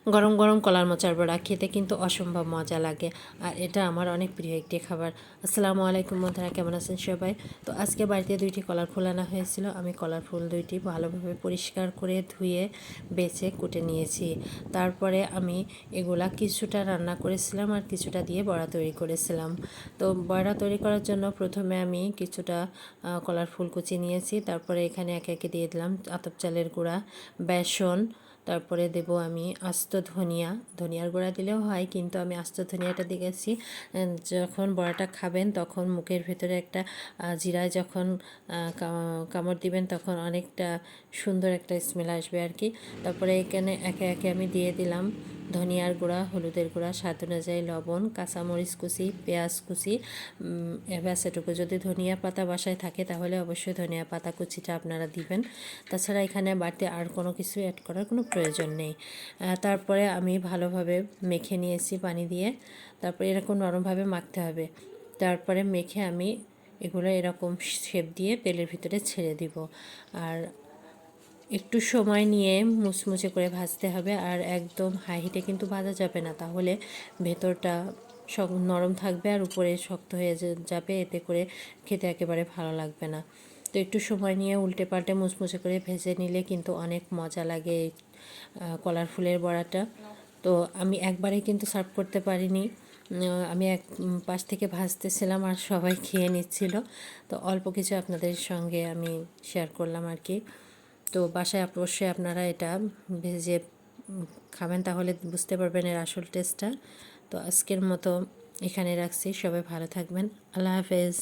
গরম গরম কলার মোচার বড়া খেতে কিন্তু অসম্ভব মজা লাগে। আর এটা আমার অনেক প্রিয় একটি খাবার। আসসালামু আলাইকুম বন্ধুরা, কেমন আছেন সবাই? তো আজকে বাড়িতে দুইটি কলার ফুল আনা হয়েছিল। আমি কলার ফুল দুইটি ভালোভাবে পরিষ্কার করে ধুয়ে বেছে কুটে নিয়েছি। তারপরে আমি এগুলা কিছুটা রান্না করেছিলাম আর কিছুটা দিয়ে বড়া তৈরি করেছিলাম। তো বড়া তৈরি করার জন্য প্রথমে আমি কিছুটা কলার ফুল কুচি নিয়েছি। তারপরে এখানে একে একে দিয়ে দিলাম আতপ চালের গুঁড়া, বেসন, তারপরে দেব আমি আস্ত ধনিয়ার গুঁড়া দিলেও হয়, কিন্তু আমি আস্ত ধনিয়াটা দিয়েছি। যখন বড়াটা খাবেন তখন মুখের ভেতরে একটা জিরায় যখন কামড় দিবেন তখন অনেকটা সুন্দর একটা স্মেল আসবে আর কি। তারপরে এখানে একে একে আমি দিয়ে দিলাম ধনিয়ার গুঁড়া, হলুদের গুঁড়া, স্বাদ অনুযায়ী লবণ, কাঁচামরিচ কুচি, পেঁয়াজ কুচি, ব্যাস এটুকু। যদি ধনিয়া পাতা বাসায় থাকে তাহলে অবশ্যই ধনিয়া পাতা কুচিটা আপনারা দিবেন। তাছাড়া এখানে বাড়তি আর কোনো কিছু অ্যাড করার কোনো প্রয়োজন নেই। তারপরে আমি ভালোভাবে মেখে নিয়েছি পানি দিয়ে। তারপরে এরকম নরমভাবে মাখতে হবে। তারপরে মেখে আমি এগুলো এরকম শেপ দিয়ে তেলের ভিতরে ছেড়ে দিব। আর একটু সময় নিয়ে মুচমুচে করে ভাজতে হবে। আর একদম হাই হিটে কিন্তু ভাজা যাবে না, তাহলে ভেতরটা সব নরম থাকবে আর উপরে শক্ত হয়ে যাবে, এতে করে খেতে একেবারে ভালো লাগবে না। তো একটু সময় নিয়ে উল্টে পাল্টে মুচমুচে করে ভেজে নিলে কিন্তু অনেক মজা লাগে এই কলার ফুলের বড়াটা। তো আমি একবারে কিন্তু সার্ভ করতে পারিনি, আমি এক পাশ থেকে ভাজতেছিলাম আর সবাই খেয়ে নিচ্ছিল। তো অল্প কিছু আপনাদের সঙ্গে আমি শেয়ার করলাম আর কি। তো বাসায় অবশ্যই আপনারা এটা ভেজে খাবেন, তাহলে বুঝতে পারবেন এর আসল টেস্টটা। তো আজকের মতো এখানে রাখছি, সবাই ভালো থাকবেন। আল্লাহ হাফেজ।